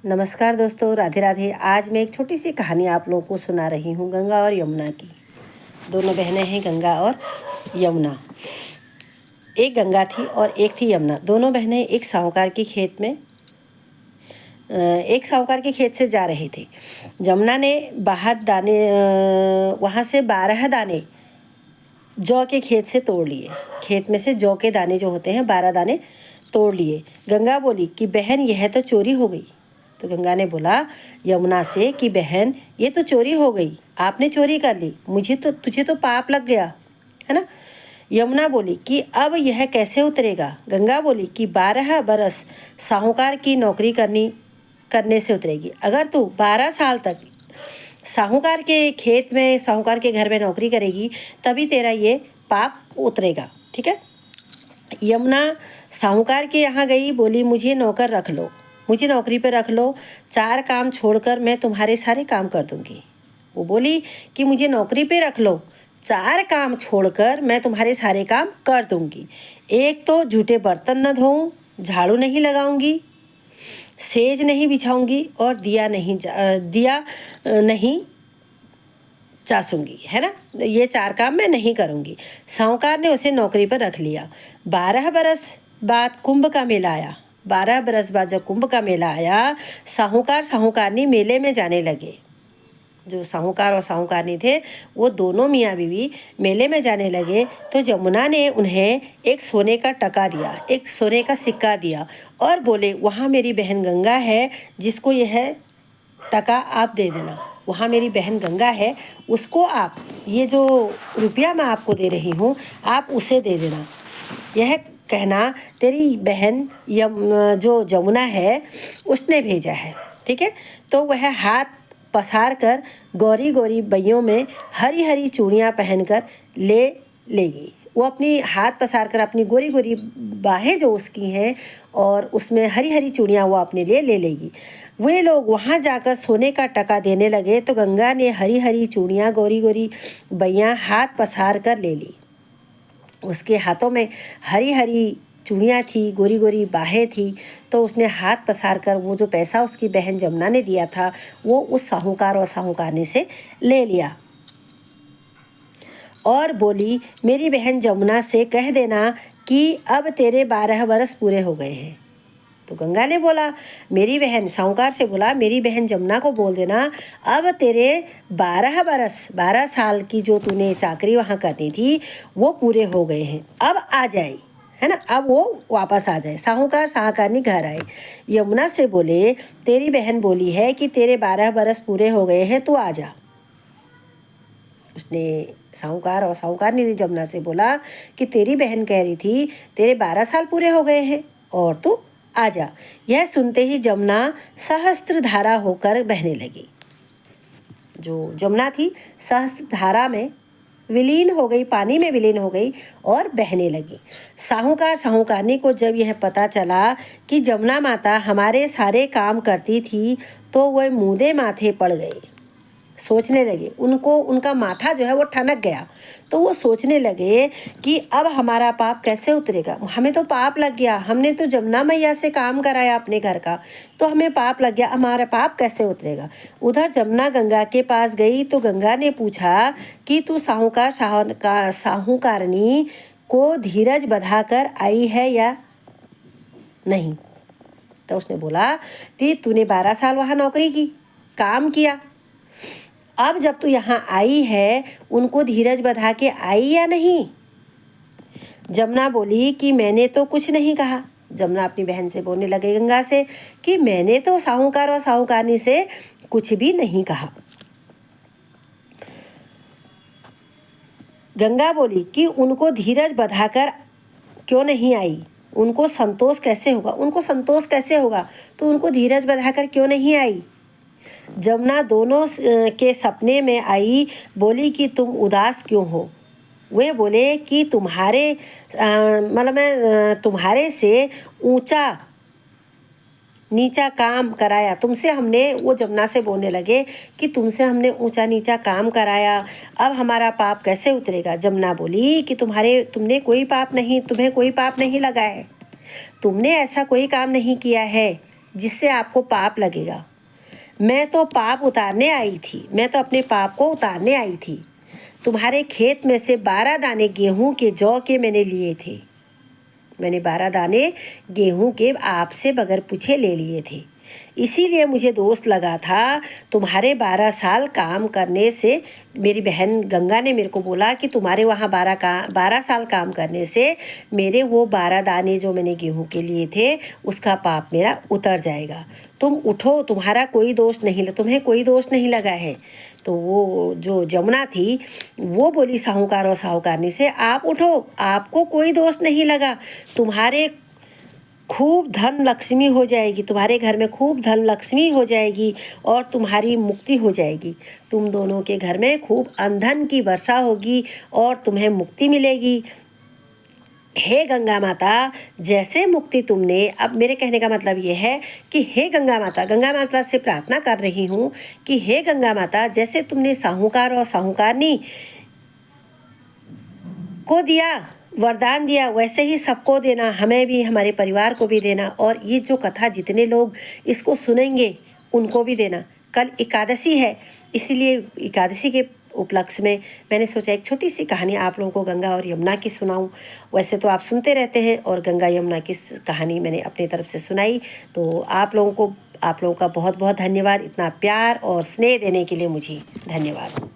नमस्कार दोस्तों, राधे राधे। आज मैं एक छोटी सी कहानी आप लोगों को सुना रही हूँ गंगा और यमुना की। दोनों बहनें हैं गंगा और यमुना। एक गंगा थी और एक थी यमुना। दोनों बहनें एक साहूकार के खेत से जा रहे थे। यमुना ने वहाँ से 12 दाने जौ के खेत से तोड़ लिए। खेत में से जौ के दाने जो होते हैं 12 दाने तोड़ लिए। गंगा बोली कि बहन, यह तो चोरी हो गई। तो गंगा ने बोला यमुना से कि बहन, ये तो चोरी हो गई, आपने चोरी कर ली, तुझे तो पाप लग गया, है ना। यमुना बोली कि अब यह कैसे उतरेगा। गंगा बोली कि 12 बरस साहूकार की नौकरी करने से उतरेगी। अगर तू 12 साल तक साहूकार के खेत में, साहूकार के घर में नौकरी करेगी, तभी तेरा ये पाप उतरेगा, ठीक है। यमुना साहूकार के यहाँ गई, बोली मुझे नौकर रख लो, मुझे नौकरी पे रख लो, 4 काम छोड़कर मैं तुम्हारे सारे काम कर दूंगी। वो बोली कि मुझे नौकरी पे रख लो, 4 काम छोड़कर मैं तुम्हारे सारे काम कर दूंगी। एक तो झूठे बर्तन न धोऊं, झाड़ू नहीं लगाऊंगी, सेज नहीं बिछाऊंगी और दिया नहीं चासूंगी, है ना। ये 4 काम मैं नहीं करूंगी। साहूकार ने उसे नौकरी पर रख लिया। 12 बरस बाद कुंभ का मेला आया। 12 बरस बाद जब कुंभ का मेला आया, साहूकार साहूकारनी मेले में जाने लगे। जो साहूकार और साहूकारनी थे, वो दोनों मियाँ बीवी मेले में जाने लगे। तो यमुना ने उन्हें एक सोने का टका दिया, एक सोने का सिक्का दिया और बोले वहाँ मेरी बहन गंगा है, जिसको यह टका आप दे देना। वहाँ मेरी बहन गंगा है, उसको आप, ये जो रुपया मैं आपको दे रही हूँ, आप उसे दे देना। यह कहना तेरी बहन जो यमुना है उसने भेजा है, ठीक है। तो वह हाथ पसार कर गौरी गौरी बइयों में हरी हरी चूड़ियाँ पहनकर ले लेगी। वो अपनी हाथ पसार कर अपनी गोरी गोरी बाहें जो उसकी हैं और उसमें हरी हरी चूड़ियाँ वो अपने लिए ले लेगी। वे लोग वहाँ जाकर सोने का टका देने लगे तो गंगा ने हरी हरी चूड़ियाँ, गोरी गोरी बइयाँ हाथ पसार कर ले ली। उसके हाथों में हरी हरी चूड़ियाँ थी, गोरी गोरी बाहें थी। तो उसने हाथ पसार कर वो जो पैसा उसकी बहन यमुना ने दिया था, वो उस साहूकार और साहूकारनी से ले लिया और बोली मेरी बहन यमुना से कह देना कि अब तेरे 12 बरस पूरे हो गए हैं। तो गंगा ने बोला मेरी बहन, साहूकार से बोला मेरी बहन यमुना को बोल देना अब तेरे 12 बरस, 12 साल की जो तूने चाकरी वहाँ करनी थी वो पूरे हो गए हैं, अब आ जाए, है ना। अब वो वापस आ जाए। साहूकार साहूकारनी घर आए। यमुना से बोले तेरी बहन बोली है कि तेरे 12 बरस पूरे हो गए हैं, तू आ जा। उसने साहूकार और साहूकारनी ने यमुना से बोला कि तेरी बहन कह रही थी तेरे 12 साल पूरे हो गए हैं और तू आ जा। यह सुनते ही यमुना सहस्त्र धारा होकर बहने लगी। जो यमुना थी सहस्त्र धारा में विलीन हो गई, पानी में विलीन हो गई और बहने लगी। साहूकार साहूकारनी को जब यह पता चला कि यमुना माता हमारे सारे काम करती थी, तो वह मूंदे माथे पड़ गए। सोचने लगे, उनका माथा जो है वो ठनक गया। तो वो सोचने लगे कि अब हमारा पाप कैसे उतरेगा। हमें तो पाप लग गया, हमने तो यमुना मैया से काम कराया अपने घर का, तो हमें पाप लग गया, हमारा पाप कैसे उतरेगा। उधर यमुना गंगा के पास गई तो गंगा ने पूछा कि तू साहूकारनी को धीरज बधाकर आई है या नहीं। तो उसने बोला कि तूने 12 साल वहाँ नौकरी की, काम किया, अब जब तू यहाँ आई है उनको धीरज बधा के आई या नहीं। यमुना बोली कि मैंने तो कुछ नहीं कहा। यमुना अपनी बहन से बोलने लगे गंगा से कि मैंने तो साहूकार और साहूकारनी से कुछ भी नहीं कहा। गंगा बोली कि उनको धीरज बधाकर क्यों नहीं आई, उनको संतोष कैसे होगा, उनको संतोष कैसे होगा, तो उनको धीरज बधाकर क्यों नहीं आई। यमुना दोनों के सपने में आई, बोली कि तुम उदास क्यों हो। वे बोले कि तुम्हारे तुम्हारे से ऊंचा नीचा काम कराया तुमसे हमने। वो यमुना से बोलने लगे कि तुमसे हमने ऊंचा नीचा काम कराया, अब हमारा पाप कैसे उतरेगा। यमुना बोली कि तुम्हें कोई पाप नहीं लगा है, तुमने ऐसा कोई काम नहीं किया है जिससे आपको पाप लगेगा। मैं तो पाप उतारने आई थी, मैं तो अपने पाप को उतारने आई थी। तुम्हारे खेत में से 12 दाने गेहूं के जौ के मैंने लिए थे। मैंने 12 दाने गेहूं के आपसे बगैर पूछे ले लिए थे। इसीलिए मुझे दोस्त लगा था। तुम्हारे 12 साल काम करने से मेरी बहन गंगा ने मेरे को बोला कि तुम्हारे वहाँ 12 साल काम करने से मेरे वो 12 दाने जो मैंने गेहूं के लिए थे उसका पाप मेरा उतर जाएगा। तुम उठो, तुम्हारा कोई दोष नहीं, तुम्हें कोई दोष नहीं लगा है। तो वो जो जमुना थी वो बोली साहूकार और साहूकारनी से, आप उठो, आपको कोई दोष नहीं लगा। तुम्हारे खूब धन लक्ष्मी हो जाएगी, तुम्हारे घर में खूब धन लक्ष्मी हो जाएगी और तुम्हारी मुक्ति हो जाएगी। तुम दोनों के घर में खूब धन की वर्षा होगी और तुम्हें मुक्ति मिलेगी। हे गंगा माता, जैसे मुक्ति तुमने, अब मेरे कहने का मतलब ये है कि हे गंगा माता से प्रार्थना कर रही हूँ कि हे गंगा माता, जैसे तुमने साहूकार और साहूकारनी को दिया, वरदान दिया, वैसे ही सबको देना, हमें भी, हमारे परिवार को भी देना। और ये जो कथा जितने लोग इसको सुनेंगे उनको भी देना। कल एकादशी है, इसीलिए एकादशी के उपलक्ष्य में मैंने सोचा एक छोटी सी कहानी आप लोगों को गंगा और यमुना की सुनाऊं। वैसे तो आप सुनते रहते हैं और गंगा यमुना की कहानी मैंने अपनी तरफ से सुनाई। तो आप लोगों का बहुत बहुत धन्यवाद, इतना प्यार और स्नेह देने के लिए मुझे धन्यवाद।